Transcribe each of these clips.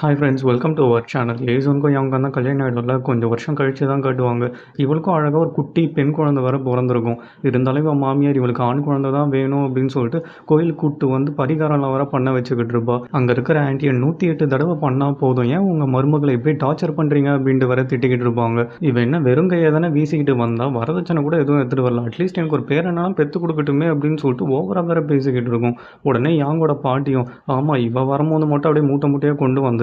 Hi friends, welcome to our channel. ஏசோனுக்கும் யங்கான் தான் கல்யாணம் ஆகிடும்ல, கொஞ்சம் வருஷம் கழிச்சு தான் காட்டுவாங்க. இவளுக்கும் அழகாக ஒரு குட்டி பெண் குழந்தை வர பிறந்திருக்கும். இருந்தாலும் இவன் மாமியார் இவளுக்கு ஆண் குழந்தை தான் வேணும் அப்படின்னு சொல்லிட்டு கோயிலுக்கு கூப்பிட்டு வந்து பரிகாரம்லாம் வர பண்ண வச்சுக்கிட்டு இருப்பா. அங்கே இருக்கிற ஆன்ட்டியை 108 தடவை பண்ணால் போதும், ஏன் உங்கள் மருமகளை எப்படி டார்ச்சர் பண்ணுறீங்க அப்படின்ட்டு வர திட்டிக்கிட்டு இருப்பாங்க. இவன் என்ன வெறும் கையை தானே வீசிக்கிட்டு வந்தா, வரதட்சணை கூட எதுவும் எடுத்துகிட்டு வரல, அட்லீஸ்ட் எனக்கு ஒரு பேரனாலும் பெற்று கொடுக்கட்டுமே அப்படின்னு சொல்லிட்டு ஓவராக வேற பேசிக்கிட்டு இருக்கும். உடனே யாங்கோட பாட்டியும், ஆமாம் இவன் வரும்போது மட்டும் அப்படியே மூட்டை மூட்டையாக கொண்டு வந்துட்டா,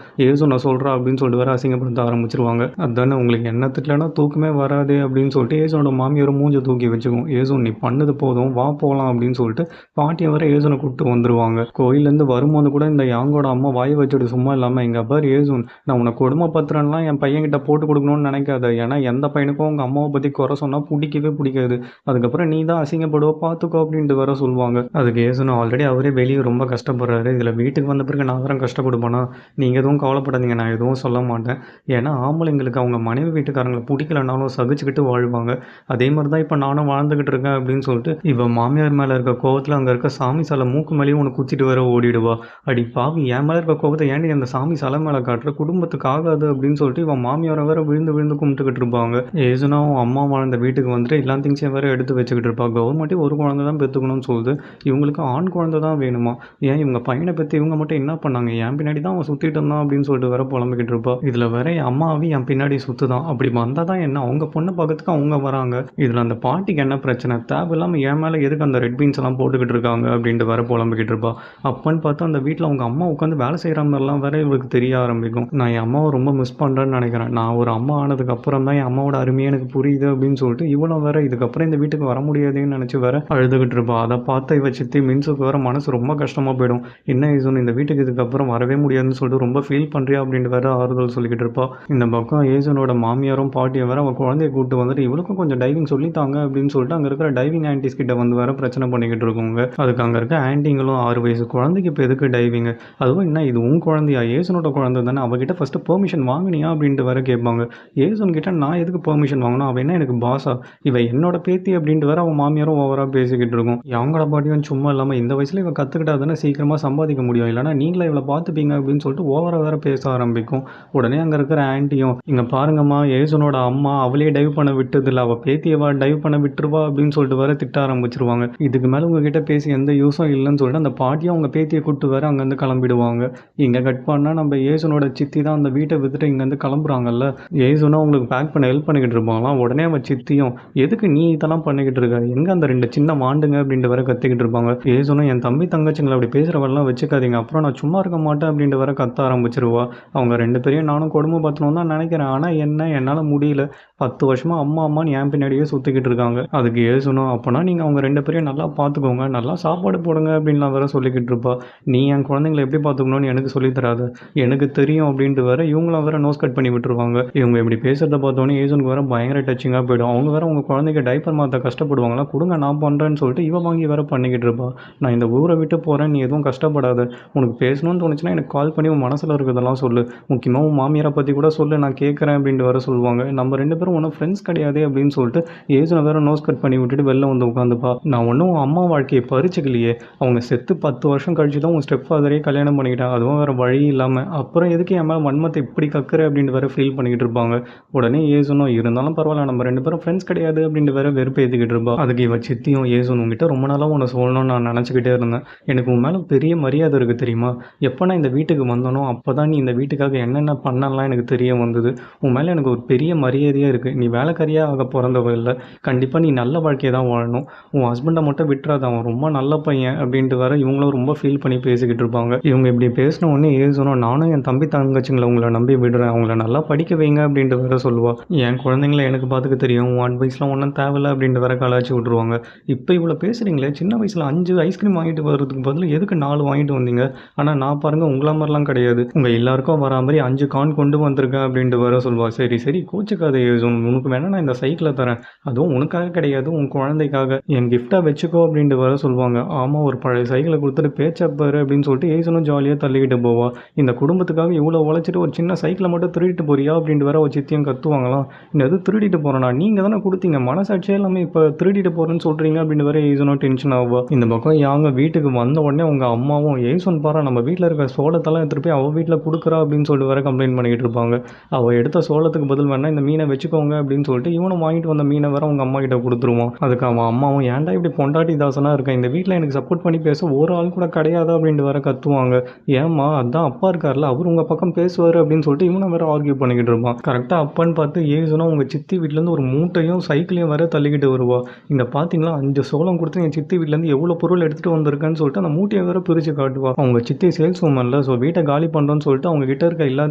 ஏசு நான் சொல்கிறா அப்படின்னு சொல்லிட்டு வேற அசிங்கப்படுத்த ஆரம்பிச்சிருவாங்க. அதானே உங்களுக்கு என்ன திட்டலன்னா தூக்கமே வராது அப்படின்னு சொல்லிட்டு ஏசுனோட மாமியார் மூஞ்சை தூக்கி வச்சுக்கும். ஏசு நீ பண்ணது போதும், வா போகலாம் அப்படின்னு சொல்லிட்டு பாட்டியை வர ஏசுனை கூப்பிட்டு வந்துருவாங்க. கோயிலேருந்து வரும்போது கூட இந்த யாங்கோட அம்மா வாயை வச்சுட்டு சும்மா இல்லாமல், எங்கள் பார் ஏசுன், நான் உன்னை கொடுமைப்படுத்துறேன்லாம் என் பையன்கிட்ட போட்டு கொடுக்கணும்னு நினைக்காத, ஏன்னா எந்த பையனுக்கும் உங்கள் அம்மாவை பற்றி குறை சொன்னால் பிடிக்கவே பிடிக்காது, அதுக்கப்புறம் நீ தான் அசிங்கப்படுவ பார்த்துக்கோ அப்படின்ட்டு வர சொல்லுவாங்க. அதுக்கு ஏசுனா ஆல்ரெடி அவரே வெளியே ரொம்ப கஷ்டப்படுறாரு, இதில் வீட்டுக்கு வந்த பிறகு நான் வேற கஷ்டப்படுப்பானா, நீங்கள் எதுவும் கவலைப்படாதீங்க, நான் எதுவும் சொல்ல மாட்டேன். ஏன்னா ஆம்பளைங்களுக்கு அவங்க மனைவி வீட்டுக்காரங்களை பிடிக்கலனாலும் சகிச்சுக்கிட்டு வாழ்வாங்க. அதே மாதிரி தான் இப்போ நானும் வாழ்ந்துக்கிட்டு இருக்கேன் அப்படின்னு சொல்லிட்டு இவன் மாமியார் மேலே இருக்க கோவத்தில் அங்கே இருக்க சாமி சிலை மூக்கு மேலேயும் உனக்கு குச்சிட்டு வர ஓடிடுவா. அடி பாவி, என் மேலே இருக்க கோவத்தை ஏன்டி அந்த சாமி சிலை மேலே காட்டுற, குடும்பத்துக்கு ஆகாது அப்படின்னு சொல்லிட்டு இவன் மாமியாரை வேற விழுந்து விழுந்து கும்பிட்டுக்கிட்டு இருப்பாங்க. ஏசுனாவும் அம்மா வாழ்ந்த வீட்டுக்கு வந்துட்டு எல்லா திங்ஸையும் வேற எடுத்து வச்சுக்கிட்டு இருப்பா. கவர்மெண்ட்டே ஒரு குழந்தை தான் பெற்றுக்கணும்னு சொல்லுது, இவங்களுக்கு ஆண் குழந்தை தான் வேணுமா, ஏன் இவங்க பையனை பற்றி இவங்க மட்டும் என்ன பண்ணாங்க, என் பின்னாடி தான் அவன் சுற்றிட்டு இருந்தான் அப்படின்னு சொல்லிட்டு வேற புலம்பிக்கிட்டு இருப்பா. இதில் வேற என் அம்மாவும் என் பின்னாடி சுற்றுதான், அப்படி வந்தால் தான் என்ன, அவங்க பொண்ணை பார்க்கறதுக்கு அவங்க வராங்க, இதில் அந்த பாட்டிக்கு என்ன பிரச்சனை, தேவையில்லாமல் என் மேலே எதுக்கு அந்த ரெட் பீன்ஸ் எல்லாம் போட்டுக்கிட்டு இருக்காங்க அப்படின்ட்டு வேற புலம்பிக்கிட்டு இருப்பா. அப்பன்னு பார்த்தா அந்த வீட்டில் அவங்க அம்மா உட்காந்து வேலை செய்கிற மாதிரிலாம் வேற இவளுக்கு தெரிய ஆரம்பிக்கும். நான் என் அம்மாவை ரொம்ப மிஸ் பண்ணுறேன்னு நினைக்கிறேன், நான் ஒரு அம்மா ஆனதுக்கு அப்புறம் தான் என் அம்மாவோட அருமையே எனக்கு புரியுது அப்படின்னு சொல்லிட்டு இவளும் வேற இதுக்கப்புறம் இந்த வீட்டுக்கு வர முடியாதுன்னு நினச்சி வேற அழுதுகிட்டு இருப்பா. அதை பார்த்து இவ சித்தி மின்சுக்கு வேற மனசு ரொம்ப கஷ்டமாக போயிடும். என்ன ஏசுன்னு இந்த வீட்டுக்கு இதுக்கப்புறம் வரவே முடியாதுன்னு சொல்லிட்டு ரொம்ப ஃபீல் பண்ணுறியா அப்படின்ட்டு வேற ஆறுதல் சொல்லிக்கிட்டு இருப்பா. இந்த பக்கம் ஏசனோட மாமியாரும் பாட்டியும் வேற அவன் குழந்தைய கூப்பிட்டு வந்துட்டு இவளுக்கும் கொஞ்சம் டைவிங் சொல்லித்தாங்க அப்படின்னு சொல்லிட்டு அங்கே இருக்கிற டைவிங் ஆன்டிஸ் கிட்ட வந்து வேற பிரச்சனை பண்ணிக்கிட்டு இருக்கோங்க. அதுக்கு அங்கே இருக்க ஆன்டிங்களும் 6 வயசு குழந்தைக்கு இப்போ எதுக்கு டைவிங், அதுவும் என்ன இது உன் குழந்தையா, ஏசனோட குழந்தை தானே, அவகிட்ட ஃபஸ்ட்டு பெர்மிஷன் வாங்கினியா அப்படின்ட்டு வேற கேட்பாங்க. ஏசன் கிட்ட நான் எதுக்கு பெர்மிஷன் வாங்கணும், அவன் என்ன எனக்கு பாஸா, இவன் என்னோட பேத்தி அப்படின்ட்டு வேற அவன் மாமியாரும் ஓவராக பேசிக்கிட்டு இருக்கும். அவங்களோட பாட்டியும் சும்மா இல்லாமல் இந்த வயசுல இவன் கற்றுக்கிட்டா தானே சீக்கிரமாக சம்பாதிக்க முடியும், இல்லைனா நீங்களே இவளை பார்த்துப்பீங்க அப்படின்னு சொல்லிட்டு ஓவராக வேற பேச ஆரம்பிக்கும். உடனே அங்கே இருக்கிற ஆன்ட்டியும், இங்கே பாருங்கம்மா ஏசனோட அம்மா அவளே டைவ் பண்ண விட்டதில்லை, அவள் பேத்தியவா டைவ் பண்ண விட்டுருவா அப்படின்னு சொல்லிட்டு வேற திட்ட ஆரம்பிச்சிருவாங்க. இதுக்கு மேலே உங்ககிட்ட பேசி எந்த யூஸும் இல்லைன்னு சொல்லிட்டு அந்த பாட்டியும் அவங்க பேத்தியை கூப்பிட்டு வேற அங்கேருந்து கிளம்பிடுவாங்க. இங்கே கட் பண்ணால் நம்ம ஏசனோட சித்தி தான் அந்த வீட்டை விட்டுட்டு இங்கேருந்து கிளம்புறாங்கல்ல, ஏசுனா அவங்களுக்கு பேக் பண்ண ஹெல்ப் பண்ணிக்கிட்டு இருப்பாங்களாம். உடனே அவன் சித்தியும், எதுக்கு நீ இதெல்லாம் பண்ணிக்கிட்டு இருக்க, எங்கே அந்த 2 சின்ன மாண்டுங்க அப்படின்ட்டு வேற கத்திக்கிட்டு இருப்பாங்க. ஏசுனா என் தம்பி தங்கச்சிங்களை அப்படி பேசுகிறவெல்லாம் வச்சுக்காதீங்க, அப்புறம் நான் சும்மா இருக்க மாட்டேன் அப்படின்ட்டு வேற கத்த ஆரம்பிச்சிருவா. அவங்க 2 பேரையும் நானும் கொடுமை பற்றணும் தான் நினைக்கிறேன், ஆனால் என்ன என்னால் முடியல, 10 வருஷமாக அம்மா அம்மான்னு என் பின்னாடியே சுற்றிக்கிட்டு இருக்காங்க. அதுக்கு ஏசணும், அப்போனா நீங்கள் அவங்க 2 பேரையும் நல்லா பார்த்துக்கோங்க, நல்லா சாப்பாடு போடுங்க அப்படின்லாம் வேற சொல்லிக்கிட்டு இருப்பா. நீ என் குழந்தைங்களை எப்படி பார்த்துக்கணும்னு எனக்கு சொல்லித்தராது, எனக்கு தெரியும் அப்படின்ட்டு வேற இவங்களாம் வேற நோஸ் கட் பண்ணி விட்டுருவாங்க. இவங்க இப்படி பேசுகிறத பார்த்தோன்னே ஏசனுக்கு வேற பயங்கர டச்சிங்காக போயிடும். அவங்க வேற உங்கள் குழந்தைக்கு டைப்பர் மாற்ற கஷ்டப்படுவாங்களா, கொடுங்க நான் பண்ணுறேன்னு சொல்லிட்டு இவ வாங்கி வேற பண்ணிக்கிட்டு இருப்பா. நான் இந்த ஊரை விட்டு போகிறேன், நீ எதுவும் கஷ்டப்படாத, உனக்கு பேசணும்னு தோணுச்சுன்னா எனக்கு கால் பண்ணி உன் மனசில் இருக்கிறதெல்லாம் சொல்லு, முக்கியமாக உன் மாமியாரை பற்றி கூட சொல்லு, நான் கேட்குறேன் அப்படின்ட்டு வேற சொல்லுவாங்க. நம்ம 2 பேரும் ஒன்றும் ஃப்ரெண்ட்ஸ் கிடையாது அப்படின்னு சொல்லிட்டு ஏசனை வேற நோஸ் கட் பண்ணி விட்டுட்டு வெளில வந்து உட்காந்துப்பா. நான் ஒன்றும் உன் அம்மா வாழ்க்கையை பறிச்சுக்கலையே, அவங்க செத்து 10 வருஷம் கழிச்சு தான் உன் ஸ்டெப் ஃபாதரே கல்யாணம் பண்ணிக்கிட்டான், அதுவும் வேறு வழி இல்லாமல், அப்புறம் எதுக்கு என் மேலே வன்மத்தை இப்படி கக்குற அப்படின்ட்டு வேற ஃபீல் பண்ணிக்கிட்டு இருப்பாங்க. உடனே ஏசனும், இருந்தாலும் பரவாயில்ல நம்ம 2 பேரும் ஃப்ரெண்ட்ஸ் கிடையாது அப்படின்ட்டு வேற வெறுப்பு ஏற்றிக்கிட்டு இருப்பா. அதுக்கு இவ சித்தியும், ஏசன் உங்ககிட்ட ரொம்ப நாளாக உன்னை சொல்லணும்னு நான் நினச்சிக்கிட்டே இருந்தேன், எனக்கு உன் மேலே பெரிய மரியாதை இருக்குது தெரியுமா, எப்போ நான் இந்த வீட்டுக்கு வந்தனோ அப்போ தான் நீ இந்த வீட்டுக்காக என்னென்ன பண்ணலாம் எனக்கு தெரிய வந்தது, உன் மேலே எனக்கு ஒரு பெரிய மரியாதையாக இருக்குது, நீ வேலைக்காரியாக ஆக பிறந்தவ இல்லை, கண்டிப்பாக நீ நல்ல வாழ்க்கையை தான் வாழணும், உன் ஹஸ்பண்டை மட்டும் விட்டுறாத, அவன் ரொம்ப நல்ல பையன் அப்படின்ட்டு வேற இவங்களும் ரொம்ப ஃபீல் பண்ணி பேசிக்கிட்டு இருப்பாங்க. இவங்க இப்படி பேசின உடனே ஏசனும், நானும் என் தம்பி தங்கச்சிங்களை உங்களை நம்பி விடுறேன், அவங்கள நல்லா படிக்க வைங்க அப்படின்ட்டு வேற சொல்லுவா. என் குழந்தைங்கள எனக்கு பார்த்துக்க தெரியும், உன் அட்வைஸ்லாம் ஒன்றும் தேவையில்லை அப்படின்ட்டு வேற கலாச்சி விட்ருவாங்க. இப்போ இவ்வளோ பேசுகிறீங்களே, சின்ன வயசில் 5 ஐஸ்கிரீம் வாங்கிட்டு வர்றதுக்கு பதில் எதுக்கு 4 வாங்கிட்டு வந்தீங்க, ஆனால் நான் பாருங்கள் உங்களா மாதிரிலாம் கிடையாது, உங்கள் எல்லாருக்கும் வரா மாதிரி 5 கான் கொண்டு வந்திருக்கேன் அப்படின்ட்டு வேற சொல்லுவா. சரி சரி கோச்சுக்காத ஏசு, உனக்கு வேணா நான் இந்த சைக்கிளை தரேன், அதுவும் உனக்காக கிடையாது உன் குழந்தைக்காக, என் கிஃப்டாக வச்சுக்கோ அப்படின்ட்டு வர சொல்லுவாங்க. ஆமாம், ஒரு பழைய சைக்கிளை கொடுத்துட்டு பேச்சப்பாரு அப்படின்னு சொல்லிட்டு ஏசனும் ஜாலியாக தள்ளிக்கிட்டு போவா. இந்த குடும்பத்துக்காக இவ்வளோ உழைச்சிட்டு ஒரு சின்ன சைக்கிளை மட்டும் திருடிட்டு போறியா அப்படின்ட்டு வேற ஒரு சித்தியும் கத்துவாங்களாம். இந்த இது திருடிட்டு போகிறேன்னா நீங்கள் தானே கொடுத்தீங்க, மனசாட்சியே இல்லாமல் இப்போ திருடிட்டு போகிறேன்னு சொல்கிறீங்க அப்படின்னு வேற ஏசனும் டென்ஷன் ஆகுவா. இந்த பக்கம் யாங்க வீட்டுக்கு வந்த உடனே அவங்க அம்மாவும் ஏசன் பாரு நம்ம வீட்டில் இருக்க சோளத்தெல்லாம் எடுத்துகிட்டு போய் அவள் வீட்டில் கொடுக்குறா அப்படின்னு சொல்லிட்டு வேற கம்ப்ளைண்ட் பண்ணிக்கிட்டு இருப்பாங்க. அவள் எடுத்த சோளத்துக்கு பதில் வேணா இந்த மீனை வச்சுக்கோங்க அப்படின்னு சொல்லிட்டு இவனும் வாங்கிட்டு வந்த மீனை வேற அவங்க அம்மா கிட்ட கொடுத்துருவான். அதுக்கு அவன் அம்மாவும் ஏன்டா இப்படி பொண்டாட்டி தாசனாக இருக்கேன், இந்த வீட்டில் எனக்கு சப்போர்ட் பண்ணி பேச ஒரு ஆள் கூட கிடையாது அப்படின்ட்டு வேற கத்துவாங்க. ஏம்மா அதான் அப்பா இருக்கார்ல அவர் உங்கள் பக்கம் பேசுவார் அப்படின்னு சொல்லிட்டு இவனை வேற ஆர்கியூ பண்ணிக்கிட்டு இருப்பான். கரெக்டாக அப்பான்னு பார்த்து ஏசுனா உங்கள் சித்தி வீட்டிலேருந்து ஒரு மூட்டையும் சைக்கிளையும் வேற தள்ளிக்கிட்டு வருவா. இந்த பார்த்தீங்களா 5 சோளம் கொடுத்து என் சித்தி வீட்டிலேருந்து எவ்வளோ பொருள் எடுத்துகிட்டு வந்திருக்கேன்னு சொல்லிட்டு அந்த மூட்டையை வேற பிரித்து காட்டுவா. அவங்க சித்தி சேல்ஸ் உமன்ல, ஸோ வீட்டை காலி பண்ணுறோன்னு சொல்லிட்டு அவங்க கிட்ட இருக்க எல்லா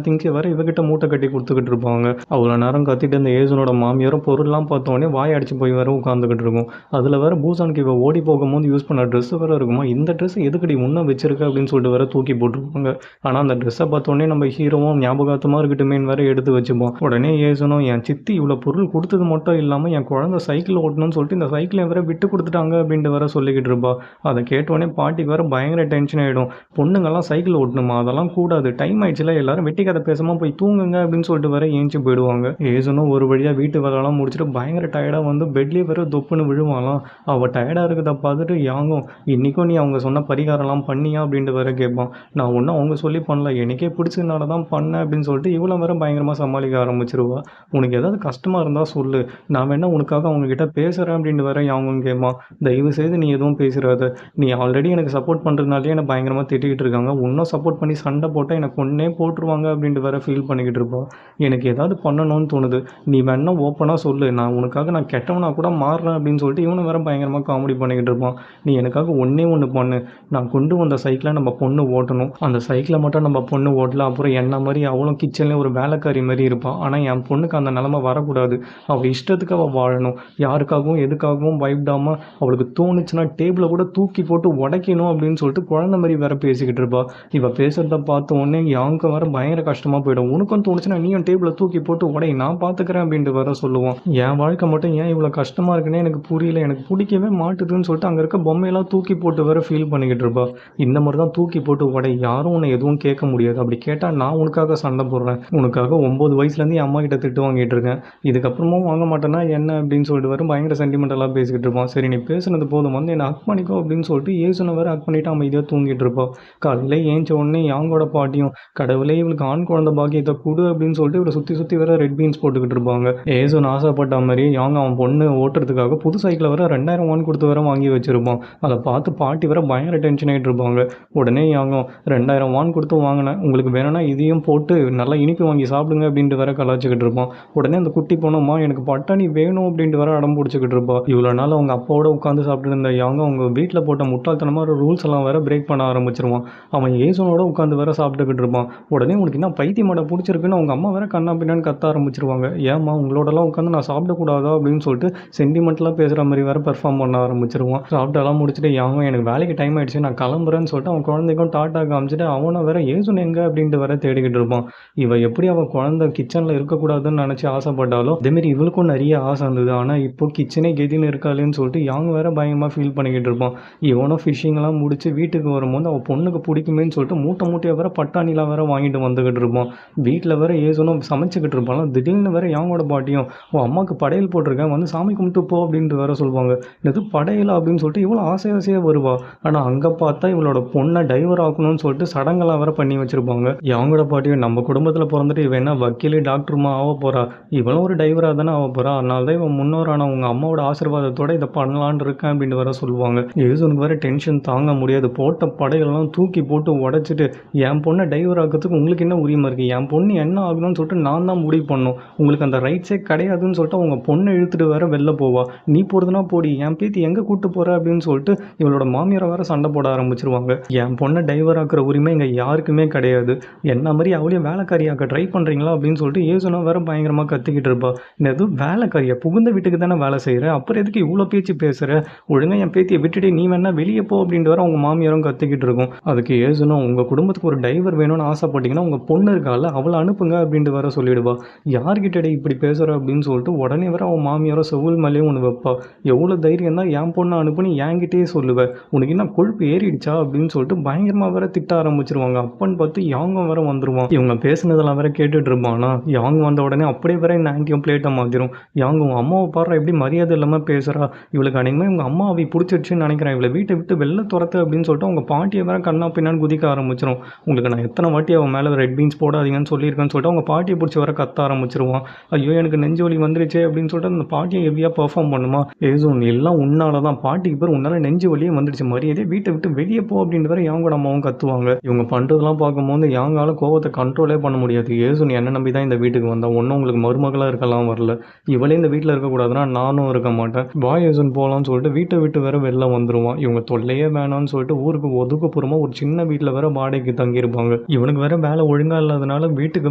திங்ஸையும் வேற இவகிட்ட மூட்டை கட்டி கொடுத்துக்கிட்டு இருப்பாங்க. அவ்வளோ நேரம் கத்திட்டு இருந்த ஏசனோட மாமியாரும் பொருள்லாம் பார்த்தோன்னே வாய் அடிச்சு போய் வேற உட்காந்துக்கிட்டு இருக்கும். அதில் வேற பூசானுக்கு இவ ஓடி போகும்போது யூஸ் பண்ண ட்ரெஸ் வேற இருக்குமா, இந்த ட்ரெஸ் எதுக்கடி முன்னே வச்சிருக்க அப்படின்னு சொல்லிட்டு வேற தூக்கி போட்டுருவாங்க. ஆனால் அந்த ட்ரெஸ்ஸை பார்த்தோன்னே நம்ம ஹீரோவும் ஞாபகார்த்தமாக இருக்கட்டுமேன்னு வேற எடுத்து வச்சுப்போம். உடனே ஏசனும் என் சித்தி இவ்வளோ பொருள் கொடுத்தது மட்டும் இல்லாமல் என் குழந்தை சைக்கிள் ஓட்டணும்னு சொல்லிட்டு இந்த சைக்கிளை வேற விட்டு கொடுத்துட்டாங்க அப்படின்ட்டு வேற சொல்லிக்கிட்டு இருப்பா. அதை கேட்டோடனே பாட்டிக்கு வேற பயங்கர டென்ஷன் ஆகிடும். பொண்ணுங்கெல்லாம் சைக்கிள் ஓட்டணுமா, அதெல்லாம் கூடாது, டைம் ஆயிடுச்சுல, எல்லாரும் வெட்டி கதை பேசாமல் போய் தூங்குங்க அப்படின்னு சொல்லிட்டு வேற ஏஞ்சி போயிடுவாங்க. ஏசனும் ஒரு வழியாக வீட்டு வேலைலாம் முடிச்சுட்டு பயங்கர டயர்டாக வந்து பெட்லேயே வேற தொப்புன்னு விழுவாலாம். அவள் டயர்டாக இருக்கிறத பார்த்துட்டு யாங்கும் இன்றைக்கும் நீ அவங்க சொன்ன பரிகாரம்லாம் பண்ணியா அப்படின்ட்டு வேற கேட்பான். நான் ஒன்றும் அவங்க சொல்லி பண்ணல, எனக்கே பிடிச்சதுனால தான் பண்ணேன் அப்படின்னு சொல்லிட்டு இவ்வளோ வேற பயங்கரமாக சமாளிக்க ஆரம்பிச்சிருவா. உனக்கு ஏதாவது கஷ்டமாக இருந்தால் சொல்லு, நான் வேணா உனக்காக அவங்கக்கிட்ட பேசுகிறேன் அப்படின்ட்டு வேற யாங்கும் கேட்பான். தயவு செய்து நீ எதுவும் பேசுகிறாத, நீ ஆல்ரெடி எனக்கு சப்போர்ட் பண்ணுறதுனாலே என்னை பயங்கரமாக திட்டிகிட்டு இருக்காங்க, இன்னும் சப்போர்ட் பண்ணி சண்டை போட்டால் எனக்கு ஒன்றே போட்டுருவாங்க அப்படின்ட்டு வேற ஃபீல் பண்ணிக்கிட்டு இருப்போம். எனக்கு ஏதாவது பண்ணணும்னு தோணுது, நீ வேணா ஓப்பனாக சொல்லு, நான் கெட்டவனா கூட மாறுறேன் அப்படின்னு சொல்லிட்டு இவனை வேற பயங்கரமாக காமெடி பண்ணிக்கிட்டு இருப்பான். நீ எனக்காக ஒன்றே ஒன்று பண்ணு, நான் கொண்டு வந்த சைக்கிளை நம்ம பொண்ணு ஓட்டணும், அந்த சைக்கிளை மட்டும் நம்ம பொண்ணு ஓட்டல, அப்புறம் என்ன மாதிரி அவளும் கிச்சன்லேயே ஒரு வேலைக்காரி மாதிரி இருப்பான், ஆனால் என் பொண்ணுக்கு அந்த நிலமை வரக்கூடாது, அவள் இஷ்டத்துக்கு அவள் வாழணும், யாருக்காகவும் எதுக்காகவும் பயப்படாமல் அவளுக்கு தோணுச்சுன்னா டேபிளை கூட தூக்கி போட்டு உடைக்கணும் அப்படின்னு சொல்லிட்டு குழந்தை மாதிரி வேற பேசிக்கிட்டு இருப்பா. இவள் பேசுகிறத பார்த்த உடனே யாங்க வேற பயங்கர கஷ்டமாக போயிடும். உனக்கும் தோணுச்சுன்னா நீயும் டேபிளை தூக்கி போட்டு உடை, நான் பார்த்துக்கிறேன் அப்படின்ட்டு வேற சொல்லுவான். என் வாழ்க்கை மட்டும் ஏன் இவ்வளோ கஷ்டமாக இருக்குன்னே எனக்கு புரியல, எனக்கு பிடிக்கவே மாட்டுதுன்னு சொல்லிட்டு அங்கே இருக்க பொம்மையெல்லாம் தூக்கி போட்டு வேற ஃபீல் பண்ணிக்கிட்டு இருப்பா. இந்த மாதிரி தான் தூக்கி போட்டு உடை, யாரும் உன்னை எதுவும் கேட்க முடியாது, அப்படி கேட்டால் நான் உனக்காக சண்டை போடுறேன், உனக்காக 9 வயசுலேருந்து என் அம்மா கிட்ட திட்டு வாங்கிட்டு இருக்கேன், இதுக்கப்புறமும் வாங்க மாட்டேன்னா என்ன அப்படின்னு சொல்லிட்டு வரும் பயங்கர சென்டிமெண்டலாக பேசிக்கிட்டு இருப்பான். சரி நீ பேசுனது போதும், வந்து என்னை ஹக் பண்ணிக்கோ அப்படின்னு சொல்லிட்டு ஏசுனை வேற ஹக் பண்ணிட்டு அமைதியாக தூங்கிட்டு இருப்பான். காலையில் ஏஞ்ச உடனே யாங்கோட பாட்டியும் கடவுளே இவளுக்கு ஆண் குழந்தை பாக்கியத்தை கொடு அப்படின்னு சொல்லிட்டு இவளை சுற்றி சுற்றி வேற ரெட் பீன்ஸ் போட்டுக்கிட்டு இருப்பாங்க. ஏசுன் ஆசைப்பட்ட மாதிரி யாங்க அவன் பொண்ணு ஓட்டுறதுக்காக புது சைக்கிளை வேற 2000 கொடுத்து வேற வாங்கி வச்சிருப்பான். அதை பார்த்து பாட்டி வேற பயங்கர டென்ஷன் ஆகிட்டு இருப்பாங்க. உடனே யாங்க 2000 கொடுத்து வாங்கினேன், உங்களுக்கு வேணும்னா இதையும் போட்டு நல்லா இனிப்பு வாங்கி சாப்பிடுங்க அப்படின்ட்டு வேற கலாச்சிக்கிட்டு இருப்பான். உடனே அந்த குட்டி பொண்ணுமா எனக்கு பட்டாணி வேணும் அப்படின்ட்டு வேற அடம் பிடிச்சிக்கிட்டு இருப்பா. இவ்வளோ நாள் அவங்க அப்பாவோட உட்காந்து சாப்பிட்டு இருந்த யாங்க அவங்க வீட்டில் போட்ட முட்டாள்தனமாக ரூல்ஸ் எல்லாம் வேற பிரேக் பண்ண ஆரம்பிச்சிருவான். அவன் ஏசனோட உட்காந்து வேற சாப்பிட்டுக்கிட்டு இருப்பான். உடனே உனக்கு என்ன பைத்தியமாட பிடிச்சிருக்குன்னு அவங்க அம்மா வேற கண்ணா பின்னான்னு கத்த ஆரம்பிச்சிருவாங்க. ஏம்மா உங்களோடலாம் உட்காந்து நான் சாப்பிடக்கூடாதா அப்படின்னு சொல்லிட்டு சென்டிமெண்ட்லாம் பேசுகிற மாதிரி வேற பெர்ஃபார்ம் பண்ண ஆரம்பிச்சிருவான். சாப்பிட்டெல்லாம் முடிச்சுட்டு யாங்க எனக்கு வேலைக்கு டைம் ஆயிடுச்சு நான் கிளம்புறேன்னு சொல்லிட்டு அவன் குழந்தைக்கும் டாட்டா காமிச்சிட்டு அவனை வேற ஏசுன் எங்க அப்படின்ட்டு வேற தேடிக்கிட்டு இருப்பான். இவன் எப்படி அவன் குழந்தை கிச்சனில் இருக்கக்கூடாதுன்னு நினச்சி ஆசைப்பட்டாலும் அதேமாரி இவளுக்கும் நிறைய ஆசை இருந்தது. ஆனால் இப்போ கிச்சனே கெதின்னு இருக்காளேன்னு சொல்லிட்டு யாங்க வேற பயங்கரமாக ஃபீல் பண்ணிக்கிட்டு இருப்பான். இவனும் ஃபிஷ்ஷிங்லாம் முடிச்சு வீட்டுக்கு வரும்போது அவள் பொண்ணுக்கு பிடிக்குமேன்னு சொல்லிட்டு மூட்டையாக வேற பட்டாணிலாம் வேற வாங்கிட்டு வந்துக்கிட்டு இருப்பான். வீட்டில் வேற ஏசனும் சமைச்சிக்கிட்டு இருப்பான். திடீர்னு வேற யாங்கோட பாட்டியும் உன் அம்மாவுக்கு படையல் போட்டிருக்கேன் வந்து சாமி கும்பிட்டு போ அப்படின்ட்டு வேற சொல்லுவாங்க. இது படையலா அப்படின்னு சொல்லிட்டு இவ்வளோ ஆசையாக வருவா. ஆனால் அங்கே பார்த்தா இவளோட பொண்ணை டைவர் ஆக்கணும்னு சொல்லிட்டு சடங்கெல்லாம் வேற பண்ணி வச்சிருப்பாங்க. யாங்கோட பாட்டியும் நம்ம குடும்பத்தில் பிறந்துட்டு இவன் என்ன வக்கீல் டாக்டருமா ஆக போறா, இவளும் ஒரு டைவராக தானே ஆக போறா, அதனால தான் இவன் முன்னோரான உங்க அம்மாவோட ஆசீர்வாதத்தோட இதை பண்ணலான்னு இருக்கேன் அப்படின்ட்டு வேற சொல்லுவாங்க. ஏசுனுக்கு வேற டென்ஷன் தாங்க முடியாது. போட்ட படையெல்லாம் தூக்கி போட்டு உடைச்சிட்டு என் பொண்ணை டைவர் ஆக்கிறதுக்கு உங்களுக்கு என்ன உரிமை இருக்குது, என் பொண்ணு என்ன ஆகணும்னு சொல்லிட்டு நான் தான் முடிவு பண்ணும், உங்களுக்கு அந்த ரைட்ஸே கிடையாதுன்னு சொல்லிட்டு அவங்க பொண்ணை இழுத்துட்டு வேற வெளில போவா. நீ போகிறதுனா போடி, என் பேத்தி எங்கே கூட்டு போகிற அப்படின்னு சொல்லிட்டு இவளோட மாமியாரை வேற சண்டை போட ஆரம்பிச்சிருவாங்க. என் பொண்ணை டைவர் ஆக்கிற உரிமை இங்கே யாருக்குமே கிடையாது, என்ன மாதிரி அவளையும் வேலைக்காரியாக்க ட்ரை பண்ணுறீங்களா அப்படின்னு சொல்லிட்டு ஏசுனா வேற பயங்கரமாக கத்திக்கிட்டு இருப்பா. எதுவும் வேலைக்காரியா, புகுந்த வீட்டுக்கு தானே வேலை செய்கிற, அப்புறம் எதுக்கு இவ்வளோ பேச்சு பேசுகிற, ஒழுங்காக என் பேத்தியை விட்டுட்டு நீ வேணா வெளியே போ அப்படின்ட்டு வர அவங்க மாமியாரும் கத்திக்கிட்டு இருக்கும். அதுக்கு ஏசுனும் உங்கள் குடும்பத்துக்கு ஒரு டைவர் வேணும்னு ஆசைப்பட்டீங்கன்னா உங்கள் பொண்ணு இருக்கால அவளை அனுப்புங்க அப்படின்ட்டு வர சொல்லிடுவா. யார்கிட்ட இப்படி பேசுகிற அப்படின்னு சொல்லிட்டு உடனே வர அவன் மாமியாரோ செவுல் மேலேயும் ஒன்று வைப்பா. எவ்வளோ தைரியம் தான் என் பொண்ணை அனுப்புன்னு என்கிட்டயே சொல்லுவேன், உனக்கு என்ன கொழுப்பு ஏறிடுச்சா அப்படின்னு சொல்லிட்டு பயங்கரமாக வேற திட்ட ஆரம்பிச்சிருவாங்க. அப்பன்னு பார்த்து யாங்கும் வேற வந்துருவான். இவங்க பேசுனதெல்லாம் வேற கேட்டுட்டு இருப்பானா. யாங் வந்த உடனே அப்படியே வேற இந்த ஆன்ட்டியும் பிளேட்டை மாற்றிடும். யாங் உங்கள் அம்மாவை பாடுற எப்படி மரியாதை இல்லாமல் பேசுகிறா, இவளுக்கு அன்றைக்குமே உங்கள் அம்மா அவை பிடிச்சிருச்சுன்னு நினைக்கிறேன், இவளை வீட்டை விட்டு வெளில துரத்து அப்படின்னு சொல்லிட்டு அவங்க பாட்டியை வேற கண்ணா பின்னான்னு குதிக்க ஆரம்பிச்சிடும். உங்களுக்கு நான் எத்தனை வாட்டி அவன் மேலே ரெட் பீன்ஸ் போடாதீங்கன்னு சொல்லியிருக்கேன்னு சொல்லிட்டு அவங்க பாட்டியை பிடிச்சி வர கத்த ஆரம்பிச்சிருவான். ஐயோ எனக்கு நெஞ்சு வலி வந்துருச்சே அப்படின்னு சொல்லிட்டு அந்த பாட்டியை ஹெவியாக பெர்ஃபார்ம் பண்ணுமா. ஏசோன் எல்லாம் உன்னால தான், பாட்டிக்கு பேர் உன்னால நெஞ்சு வலியே வந்துடுச்சு, மரியாதையே வீட்டை விட்டு வெளியே போ அப்படின்ற வரை யாங்கோட அம்மாவும் கத்துவாங்க. இவங்க பண்ணுறதுலாம் பார்க்கும்போது யாங்கால கோவத்தை கண்ட்ரோலே பண்ண முடியாது. ஏசோன் என்ன நம்பி தான் இந்த வீட்டுக்கு வந்தா, ஒன்றும் உங்களுக்கு மருமகளாக இருக்கலாம் வரல, இவளே இந்த வீட்டில் இருக்கக்கூடாதுன்னா நானும் இருக்க மாட்டேன், வா ஏசோன் போகலான்னு சொல்லிட்டு வீட்டை விட்டு வேற வெளில வந்துருவான். இவங்க தொல்லையே வேணான்னு சொல்லிட்டு ஊருக்கு ஒதுக்குப்புறமா ஒரு சின்ன வீட்டில் வேற வாடகைக்கு தங்கியிருப்பாங்க. இவனுக்கு வேற வேலை ஒழுங்காக இல்லாதனால வீட்டுக்கு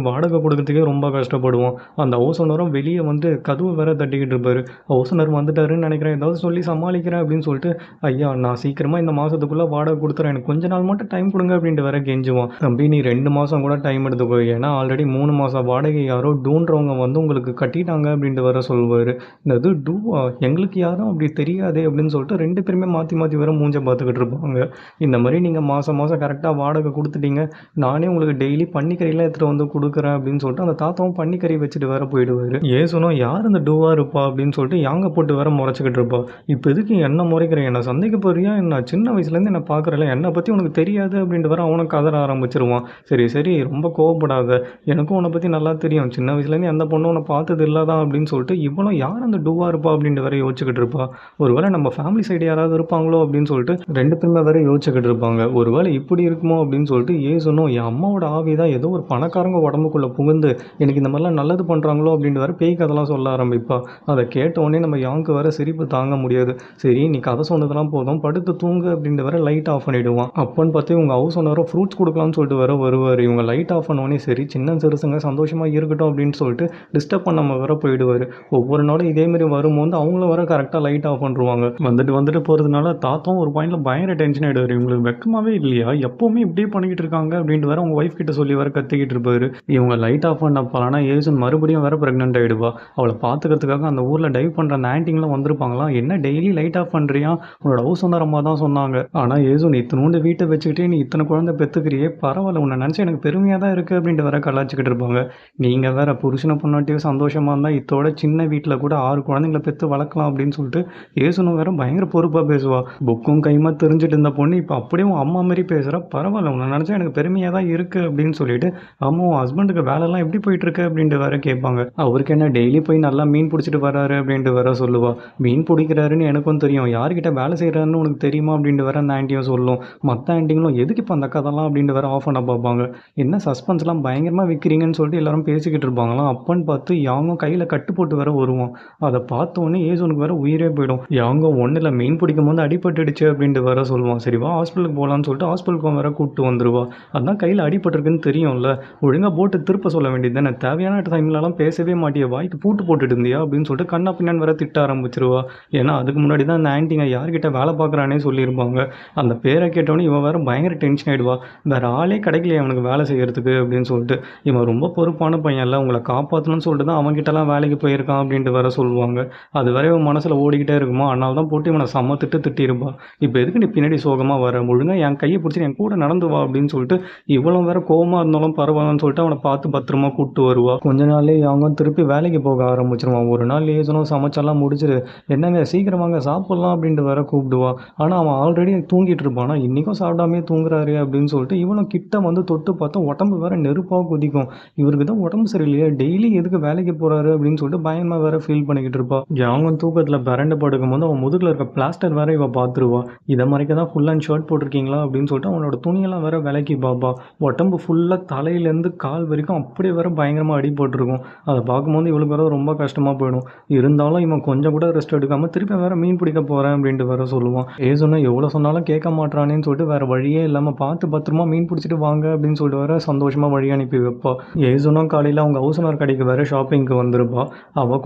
வாடகை கொடுக்கறதுக்கே ரொம்ப கஷ்டப்படுவான். அந்த ஹவுஸ் ஓனரும் வெளியே வந்து கதவு வேற தட்டிக்கிட்டு இருப்பாரு. ஹவுஸ் ஓனர் வந்துட்டாருன்னு நினைக்கிறேன், ஏதாவது சொல்லி சமாளிக்கிறேன் அப்படின்னு சொல்லிட்டு, ஐயா நான் சீக்கிரமாக இந்த மாதத்துக்குள்ளே வாடகை கொடுத்துறேன், எனக்கு கொஞ்ச நாள் மட்டும் டைம் கொடுங்க அப்படின்ட்டு வேற கெஞ்சுவான். தம்பி நீ 2 மாதம் கூட டைம் எடுத்துக்கோ, ஏன்னா ஆல்ரெடி 3 மாதம் வாடகை யாரோ டூன்றவங்க வந்து உங்களுக்கு கட்டிட்டாங்க அப்படின்ட்டு வேற சொல்லுவார். இது டூவா, எங்களுக்கு யாரும் அப்படி தெரியாதே அப்படின்னு சொல்லிட்டு 2 பேருமே மாற்றி மாற்றி வேற மூஞ்ச பார்த்துக்கிட்டு இருப்பாங்க. இந்த மாதிரி நீங்கள் மாதம் மாதம் கரெக்டாக வாடகை கொடுத்துட்டீங்க, நானே உங்களுக்கு டெய்லி பன்னிக்கறிலாம் எடுத்துகிட்டு வந்து கொடுக்குறேன் அப்படின்னு சொல்லிட்டு அந்த தாத்தாவும் பன்னிக்கறி வச்சுட்டு வேற போயிடுவார். ஏசனும் யார் இந்த டூவா இருப்பா அப்படின்னு சொல்லிட்டு யாங்க போட்டு வேற முறைச்சிக்கிட்டு இருப்பா. இப்போ எதுக்கு என்ன முறைக்கிறேன், என்ன சந்தேக போறியா, என்ன சின்ன வயசுலேருந்து என்ன பார்க்குறல, என்னை பற்றி உனக்கு தெரியாது அப்படின்ட்டு வேற அவனும் கதற ஆரம்பிச்சிருவான். சரி சரி ரொம்ப கோவப்படாத, எனக்கும் உன்னை பற்றி நல்லா தெரியும், சின்ன வயசுலேருந்து எந்த பொண்ணு உன்னை பார்த்தது இல்லாதான் அப்படின்னு சொல்லிட்டு இவனும் யார் அந்த டூவா இருப்பா அப்படின்ட்டு வேற யோசிச்சுக்கிட்டு இருப்பா. ஒருவேளை நம்ம ஃபேமிலி சைடு யாராவது இருப்பாங்களோ அப்படின்னு சொல்லிட்டு 2 பேருமே வேற யோசிச்சுக்கிட்டு இருப்பாங்க. ஒருவேளை இப்படி இருக்குமோ அப்படின்னு சொல்லிட்டு ஏசனும் என் அம்மாவோட ஆவி தான் ஏதோ ஒரு பணக்காரங்க உடம்புக்குள்ளே புகுந்து எனக்கு இந்த மாதிரிலாம் நல்லது பண்ணுறாங்களோ அப்படின்ட்டு வேற பேய் கதெல்லாம் சொல்ல ஆரம்பிப்பா. அதை கேட்டவுடனே நம்ம யாங்கு வேற சிரிப்பு தாங்க முடியாது. சரி நீ கதை சொன்னதெல்லாம் போதும், படுத்து தூங்கு அப்படின்ட்டு வேற லைட் ஆஃப் பண்ணிவிடுவான். அப்போன்னு பார்த்து இவங்க ஹவுஸ் ஓனரும் ஃப்ரூட்ஸ் கொடுக்கலாம்னு சொல்லிட்டு வேற வருவார். இவங்க லைட் ஆஃப் பண்ணோடனே சரி சின்ன சிறுசுங்க சந்தோஷமாக இருக்கட்டும் அப்படின்னு சொல்லிட்டு டிஸ்டர்ப் பண்ணாம வேற போயிடுவார். ஒவ்வொரு நாளும் இதேமாரி வரும்போது அவங்களும் வர கரெக்டாக லைட் ஆஃப் பண்ணுவாங்க. வந்துட்டு போகிறதுனால தாத்தாவும் ஒரு பாயிண்டில் பயங்கர டென்ஷன் ஆகிடுவார். இவங்களுக்கு வெக்கமாகவே இல்லையா, எப்போவுமே இப்படியே பண்ணிக்கிட்டு இருக்காங்க அப்படின்ட்டு வேற அவங்க ஒய்ஃப் கிட்ட சொல்லி வர கத்திக்கிட்டு இருப்பாரு. இவங்க லைட் ஆஃப் பண்ணப்ப ஆனால் ஏசன் மறுபடியும் வேற ப்ரெக்னென்ட் ஆகிடுவா. அவளை பார்த்துக்கிறதுக்காக அந்த ஊரில் டைவ் பண்ணுற அந்த ஆன்ட்டிங்கெலாம் வந்திருப்பாங்களாம். என்ன டெய்லி லைட் ஆஃப் பண்ணுறியா, உன்னோட ஹவுஸ் ஓனர் அம்மா தான் சொன்னாங்க. ஆனால் ஏசன் இத்தனோண்டு வீட்டை வச்சுக்கிட்டே நீ இத்தனை குழந்தை பெற்றுக்கிறியே, பரவாயில்ல உன்னை நினச்சி எனக்கு பெருமையாக தான் இருக்குது அப்படின்ட்டு வேற கலாச்சிக்கிட்டு இருப்பாங்க. நீங்கள் வேற புருஷனை பொண்ணாட்டியும் சந்தோஷமாக இருந்தால் இதோட சின்ன வீட்டில் கூட 6 குழந்தைங்களை பெற்று வளர்க்கலாம் அப்படின்னு சொல்லிட்டு ஏசனும் வேற பயங்கர பொறுப்பாக பேசுவா. புக்கும் கைமா தெரிஞ்சுட்டு இருந்த பொண்ணு இப்போ அப்படியே அம்மா மாதிரி பேசுகிறா. பரவாயில்ல உன்னை நினச்சா எனக்கு பெருமையாக தான் இருக்குது அப்படின்னு சொல்லிட்டு அம்மா உன் ஹஸ்பண்டுக்கு வேலைலாம் எப்படி போயிட்டுருக்கு அப்படின்ட்டு வேற கேட்பாங்க. அவருக்கு என்ன டெய்லி போய் நல்லா மீன் பிடிச்சிட்டு வராரு அப்படின்ட்டு வேற சொல்லுவா. மீன் பிடிக்கிறாருன்னு எனக்கும் தெரியும், யார்கிட்ட வேலை செய்கிறாருன்னு உனக்கு தெரியுமா அப்படின்ட்டு வேற அந்த ஆன்ட்டியும் சொல்லும். மற்ற ஆன்ட்டிங்களும் எதுக்கு இப்போ அந்த கதெல்லாம் அப்படின்ட்டு வேற ஆஃப் பண்ண பார்ப்பாங்க. என்ன சஸ்பென்ஸ்லாம் பயங்கரமாக விற்கிறீங்கன்னு சொல்லிட்டு எல்லாரும் பேசிக்கிட்டு இருப்பாங்களாம். அப்பன்னு பார்த்து யாங்கும் கையில் கட்டு போட்டு வேற வருவான். அதை பார்த்தோன்னே ஏசோனுக்கு வேற உயிரே போயிடும். யாங்கும் ஒன்றில் மீன் பிடிக்கும் போது அடிபட்டுடுச்சு அப்படின்ட்டு வேற சொல்லுவான். சரிவா ஹாஸ்பிட்டலுக்கு போகலான்னு சொல்லிட்டு ஹாஸ்பிட்டலுக்கு வேற கூப்பிட்டு வந்துருவா. அதான் கையில் அடிபட்டிருக்குன்னு தெரியும்ல, ஒழுங்காக போட்டு திருப்ப சொல்ல வேண்டியது தானே, தேவையான டைம்லலாம் பேசவே மாட்டிய, வாய்க்கு பூட்டு போட்டுட்டு இருந்தியா அப்படின்னு சொல்லிட்டு கண்ணா பின்னான்னு வேற திட்ட ஆரம்பிச்சிருவா. ஏன்னா அதுக்கு முன்னாடி தான் அந்த ஆன்ட்டிங்க யார்கிட்ட வேலை பார்க்குறானே சொல்லியிருப்பாங்க. அந்த பேரை கேட்டோன்னே இவன் வேற பயங்கர டென்ஷன் ஆகிடுவா. வேற ஆளே கிடைக்கலையே அவனுக்கு வேலை செய்யறதுக்கு அப்படின்னு சொல்லிட்டு. இவன் ரொம்ப பொறுப்பான பையன் இல்லை, உங்களை காப்பாற்றணும்னு சொல்லிட்டு தான் அவன்கிட்டலாம் வேலைக்கு போயிருக்கான் அப்படின்ட்டு வேற சொல்லுவாங்க. அது வேற இவன் மனசில் ஓடிக்கிட்டே இருக்குமா, அதனால தான் போட்டு இவனை செம்ம திட்டிருப்பா. இப்போ எதுக்கு நீ பின்னாடி சோகமாக வர, ஒழுங்காக என் கையை பிடிச்சி என் கூட நடந்து வா அப்படின்னு சொல்லிட்டு இவ்வளோ வேற கோவமாக இருந்தாலும் பரவாயில்லன்னு சொல்லிட்டு அவனை பார்த்து பத்திரமா கூப்பிட்டு வருவா. கொஞ்ச நாள்லேயே அவங்க திருப்பி வேலைக்கு போக ஆரம்பிச்சிருவான். ஒரு நாள் ஏசனும் சமைச்செல்லாம் முடிச்சுட்டு என்னங்க சீக்கிரம் வாங்க சாப்பிட்லாம் அப்படின்ட்டு வேற கூப்பிடுவா. ஆனால் அவன் ஆல்ரெடி தூங்கிட்டு இருப்பானா, இன்றைக்கும் சாப்பிடாமே தூங்குறாரு அப்படின்னு சொல்லிட்டு இவனும் கிட்ட வந்து தொட்டு பார்த்தா உடம்பு வேற நெருப்பாக குதிக்கும். இவருக்கு தான் உடம்பு சரியில்லையா, டெய்லி எதுக்கு வேலைக்கு போகிறாரு அப்படின்னு சொல்லிட்டு பயமாக வேற ஃபீல் பண்ணிக்கிட்டு இருப்பா. அவங்க தூக்கத்தில் பிறண்டு படுக்கும் போது அவன் முதுகில் இருக்க பிளாஸ்டர் வேற இவ பார்த்துருவா. இதை மறைக்க தான் ஃபுல் அண்ட் ஷர்ட் போட்டிருக்கீங்களா அப்படின்னு சொல்லிட்டு அவனோட துணியெல்லாம் வேற விலைக்கு பாப்பா. உடம்பு ஃபுல்லாக தலையிலேருந்து கால் வரைக்கும் அப்படியே வேற பயங்கரமாக அடி போட்டிருக்கும். அதை பார்க்கும்போது இவளுக்கு வேற ரொம்ப கஷ்டமாக போயிடும். இருந்தாலும் இவன் கொஞ்சம் கூட ரெஸ்ட் எடுக்காமல் திருப்பி வேற மீன் பிடிக்க போகிறேன் அப்படின்ட்டு வேற சொல்லுவான். ஏசோன்னா எவ்வளோ சொன்னாலும் கேட்க மாட்டானேன்னு சொல்லிட்டு வேற வழியே இல்லாமல் பார்த்து பத்திரமா மீன் பிடிச்சிட்டு வாங்க அப்படின்னு சொல்லிட்டு வேற சந்தோஷமாக வழி அனுப்பி வைப்பா. ஏசோனும் காலையில் அவங்க ஹவுஸ் ஓனர் கடைக்கு வேற ஷாப்பிங்க்கு வந்திருப்பா. அவள்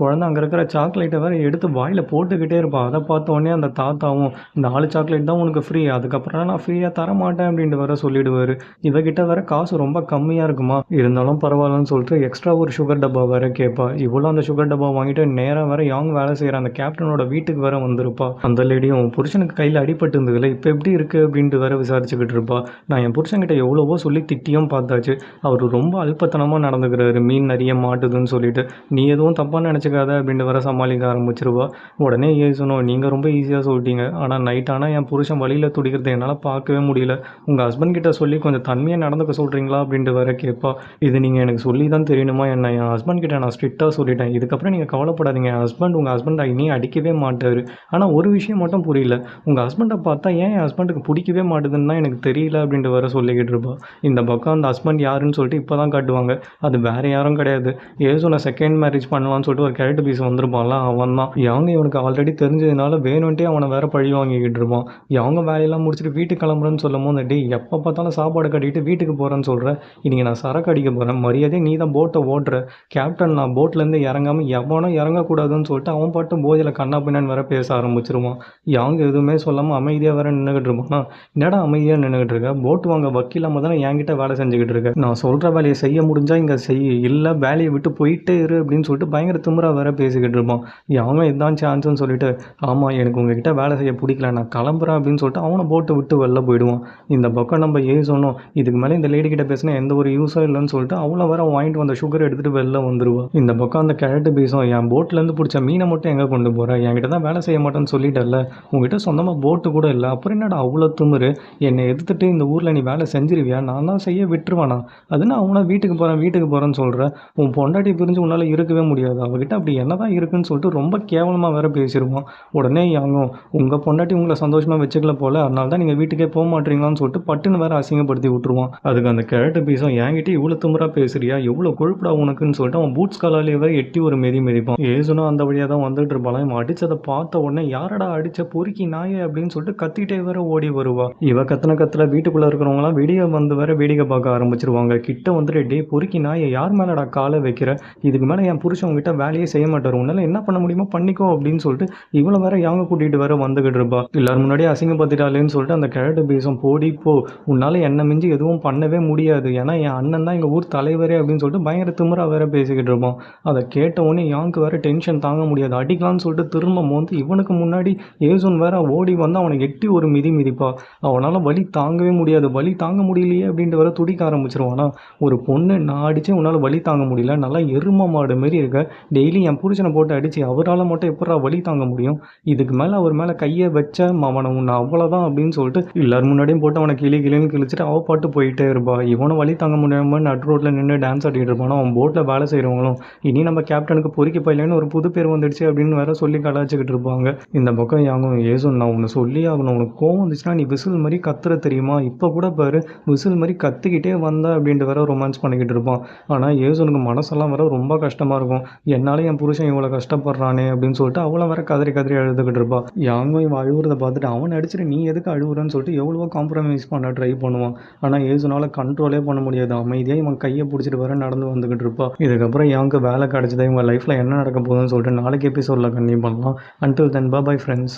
குழந்தை அங்கே இருக்கிற சாக்லேட்டை வேற எடுத்து வாயில் போட்டுக்கிட்டே இருப்பா. அதை பார்த்த உடனே அந்த தாத்தாவும் 4 சாக்லேட் தான் உனக்கு ஃப்ரீ, அதுக்கப்புறம் நான் ஃப்ரீயாக தரமாட்டேன் அப்படின்ட்டு வேற சொல்லிடுவார். இவகிட்ட வேற காசு ரொம்ப கம்மியாக இருக்குமா, இருந்தாலும் பரவாயில்லன்னு சொல்லிட்டு எக்ஸ்ட்ரா ஒரு சுகர் டப்பா வேற வேற கேட்பா. இவளும் அந்த சுகர் டப்பா வாங்கிட்டு நேரா வேற யாங் வேலை செய்கிற அந்த கேப்டனோட வீட்டுக்கு வேற வந்திருப்பா. அந்த லேடியும் உன் புருஷனுக்கு கையில் அடிபட்டு இருந்ததுல இப்போ எப்படி இருக்கு அப்படின்ட்டு வேற விசாரிச்சுக்கிட்டு இருப்பா. நான் என் புருஷன்கிட்ட எவ்வளவோ சொல்லி திட்டியும் பார்த்தாச்சு. அவர் ரொம்ப அல்பத்தனமாக நடந்துக்கிறாரு, மீன் நிறைய மாட்டுதுன்னு சொல்லிட்டு. நீ எதுவும் தப்பாக நினச்சிக்காத அப்படின்ட்டு வேற சமாளிக்க ஆரம்பிச்சிருவா. உடனே சொன்னோம், நீங்கள் ரொம்ப ஈஸியாக சொல்லிட்டீங்க. ஆனால் நைட் ஆனால் என் புருஷன் வழியில் துடிக்கிறத என்னால் பார்க்கவே முடியல. உங்கள் ஹஸ்பண்ட் கிட்ட சொல்லி கொஞ்சம் தன்மையாக நடந்துக்க சொல்கிறீங்களா அப்படின்ட்டு வேற கேட்பா. இது நீங்கள் எனக்கு சொல்லி தான் தெரியணுமா என்ன? என் ஹஸ்பண்ட் கிட்ட நான் ஸ்ட்ரிக்டாக சொல்லிட்டேன். இதுக்கப்புறம் நீங்கள் கவலைப்படாதீங்க. உங்கள் ஹஸ்பண்ட் இனி அடிக்கவே மாட்டார். ஆனால் ஒரு விஷயம் மட்டும் புரியல, உங்கள் ஹஸ்பண்டை பார்த்தா ஏன் என் ஹஸ்பண்டுக்கு பிடிக்கவே மாட்டுதுன்னு தான் எனக்கு தெரியல அப்படின்ட்டு வேற சொல்லிக்கிட்டு இருப்பா. இந்த பக்கம் அந்த ஹஸ்பண்ட் யாருன்னு சொல்லிட்டு இப்போ தான் காட்டுவாங்க. அது வேறு யாரும் கிடையாது, ஏசோனை செகண்ட் மேரேஜ் பண்ணலான்னு சொல்லிட்டு ஒரு கேரக்டர் பீஸ் வந்திருப்பான்ல, அவன் தான். யாங்க இவனுக்கு ஆல்ரெடி தெரிஞ்சதுனால வேணும்ன்ட்டே அவனை வேற பழி வாங்கிக்கிட்டு இருப்பான். அவங்க வேலையெல்லாம் முடிச்சுட்டு வீட்டுக்கு கிளம்புறேன்னு சொல்லும் போது, டே எப்போ பார்த்தாலும் சாப்பாடு கட்டிட்டு வீட்டுக்கு போகிறேன்னு சொல்கிறேன், இன்றைக்கி நான் சரக்கு அடிக்க போகிறேன், மரியாதை நீ தான் போட்டை ஓட்டுற கேப்டன், நான் போட்லேருந்து இறங்காமல் எவனும் இறங்கக்கூடாதுன்னு சொல்லிட்டு அவன் பாட்டு போதில் கண்ணா பின்னான்னு வேற பேச ஆரம்பிச்சிருவான். யாங்க எதுவுமே சொல்லாமல் அமைதியாக வேற நின்றுக்கிட்டு இருப்பானா. என்னடா அமைதியாக நின்றுக்கிட்டு இருக்க, போட்டு வாங்க வக்கீலாமல் தானே என்கிட்ட வேலை செஞ்சுக்கிட்டு இருக்க, நான் சொல்கிற வேலையை செய்ய முடிஞ்சால் இங்கே செய், இல்லை வேலையை விட்டு போயிட்டே இரு அப்படின்னு சொல்லிட்டு பயங்கர திமிரா வேற பேசிக்கிட்டு இருப்பான். அவன் இதுதான் சான்ஸ்ன்னு சொல்லிட்டு, ஆமாம் எனக்கு உங்ககிட்ட வேலை செய்ய பிடிக்கல, நான் கிளம்புறேன் அப்படின்னு சொல்லிட்டு அவனை போட்டு விட்டு வெளில போயிடுவான். இந்த பக்கம் நம்ம சொன்னோம், இதுக்கு மேலே இந்த லேடி கிட்ட பேசினா எந்த ஒரு யூஸும் இல்லைன்னு சொல்லிட்டு அவளை வேற வாங்கிட்டு வந்த சுகர் எடுத்துகிட்டு வெளில வந்துடுவான். இந்த பக்கம் அந்த கேரட்டு பீஸும், என் போட்லேருந்து பிடிச்ச மீனை மட்டும் எங்கே கொண்டு போகிறேன், என்கிட்ட தான் வேலை செய்ய மாட்டேன்னு சொல்லிட்டல, உங்ககிட்ட சொந்தமாக போட்டு கூட இல்லை, அப்புறம் என்னடா அவ்வளோ திமிரு, என்னை எதிர்த்துட்டு இந்த ஊரில் நீ வேலை செஞ்சிருவியா, நான் தான் செய்ய விட்டுருவானா, அதுனா அவனா வீட்டுக்கு போகிறேன்னு சொல்கிறேன், உன் பொண்டாட்டி பிரிஞ்சு உன்னால் இருக்கவே முடியாது, அவகிட்ட அப்படி என்ன தான் இருக்குன்னு சொல்லிட்டு ரொம்ப கேவலமாக வேற பேசிடுவான். உடனே யாங்கும், உங்கள் பொண்டாட்டி உங்களை சந்தோஷமாக வச்சுக்கல போல, அதனால தான் நீங்கள் வீட்டுக்கே போக மாட்டீங்களான்னு சொல்லிட்டு பட்டுன்னு வேற அசிங்கப்படுத்தி விட்டுருவான். அதுக்கு அந்த கேரட்டு பீஸும், என்கிட்ட இவ்வளோ திமிரா பேசுறியா, எவ்வளோ கொழுப்புடா உனக்குன்னு சொல்லிட்டு அவன் பூட்ஸ் காலாலேயே வேற எட்டி ஒரு மிதிப்பான். ஏசுனும் அந்த வழியாக தான் வந்துட்டு இருப்பான். இவன் அடிச்சதை பார்த்த உடனே, யாரடா அடிச்ச பொறுக்கி நாயே அப்படின்னு சொல்லிட்டு கத்திட்டே வேற ஓடி வருவா. இவ கத்துல வீட்டுக்குள்ளே இருக்கிறவங்களாம் வெளியே வந்து வேற வேடிக்கை பார்க்க ஆரம்பிச்சிருவாங்க. கிட்ட வந்துட்டு, டே பொறுக்கி நாயை யார் மேலடா காலை வைக்கிற, இதுக்கு மேலே என் புருஷன் உங்ககிட்ட வேலையே செய்ய மாட்டார், உன்னால என்ன பண்ண முடியுமோ பண்ணிக்கோ அப்படின்னு சொல்லிட்டு இவளை வேற யாங்க கூட்டிகிட்டு வேற வந்துகிட்டு இருப்பா. எல்லாரும் முன்னாடியே அசிங்கப்படுத்திட்டாலேன்னு சொல்லிட்டு அந்த கேரட்டு பீஸும், போடி போ, உன்னால் என்ன மிஞ்சி எதுவும் பண்ணவே முடியாது, ஏன்னா என் அண்ணன் தான் எங்கள் ஊர் தலைவரே அப்படின்னு சொல்லிட்டு பயங்கர திமிரா வேற பேசிக்கிட்டு இருப்பான். அதை கேட்ட உடனே யாங்க்கு வேற டென்ஷன் தாங்க முடியாது, அடிக்கலான்னு சொல்லிட்டு திரும்ப வந்து இவனுக்கு முன்னாடி ஏசுன் வேற ஓடி வந்து அவனை எட்டி ஒரு மிதிப்பா. அவனால் வலி தாங்கவே முடியாது, வலி தாங்க முடியலையே அப்படின்ட்டு வேற துடிக்க ஆரம்பிச்சிருவானா. ஒரு பொண்ணு, நான் அடித்தே உன்னால் வலி தாங்க முடியல, நல்லா எரும மாடு மாரி இருக்க, டெய்லி என் புருஷனை போட்டு அடித்து அவரால் மட்டும் எப்படா வலி தாங்க முடியும், இதுக்கு மேலே அவர் மேலே கையை வச்ச அவனை உன்னை அவ்வளோதான் அப்படின்னு சொல்லிட்டு எல்லாரும் முன்னாடியும் போட்டு அவனை கிளின்னு கிழிச்சிட்டு அவ பாட்டு போயிட்டே இருப்பா. இவனும் வலி தாங்க முடியாமல் நடு ரோட்டில் நின்று டான்ஸ் ஆடிட்டு இருப்பானா. அவன் போட்டில் வேலை செய்கிறவங்களும், இனி நம்ம கேப்டனுக்கு பொறுக்கி பையிலன்னு ஒரு புது பேர் வந்துடுச்சு அப்படின்னு வேற சொல்லி கலாச்சிக்கிட்டு இருப்பாங்க. இந்த பக்கம் யாங்கும், ஏசுன் நான் ஒன்று சொல்லி ஆகணும், உனக்கு கோவம் வந்துச்சுன்னா நீ விசில் மாதிரி கத்துற தெரியுமா, இப்போ கூட பாரு விசில் மாதிரி கத்திக்கிட்டே வந்த அப்படின்ட்டு வேற ரொமான்ஸ் பண்ணிக்கிட்டு இருப்பான். ஆனால் ஏசுனுக்கு மனசெல்லாம் வேற ரொம்ப கஷ்டமாக இருக்கும். என்னால் என் புருஷன் இவ்வளோ கஷ்டப்படுறானே அப்படின்னு சொல்லிட்டு அவளை வேற கதறி அழுதுகிட்டு இருப்பா. யாங்கும் இவன் அழுகுறதை பார்த்துட்டு, அவன் அடிச்சுட்டு நீ எதுக்கு அழுகுறன்னு சொல்லிட்டு எவ்வளவோ காம்ப்ரமைஸ் பண்ண ட்ரை பண்ணுவான். ஆனால் ஏசுனால கண்ட்ரோலே பண்ண முடியாது, அமைதியாக இவன் கையை பிடிச்சிட்டு வேற நடந்து வந்துகிட்டு இருப்பா. இதுக்கப்புறம் யாங்கு வேலை கிடைச்சதா இவங்க லைஃப்பில் என்ன நடக்க போகுதுன்னு சொல்லிட்டு நாளைக்கு எபிசோடில் கண்டிப்பாக பண்ணலாம். Until then bye friends.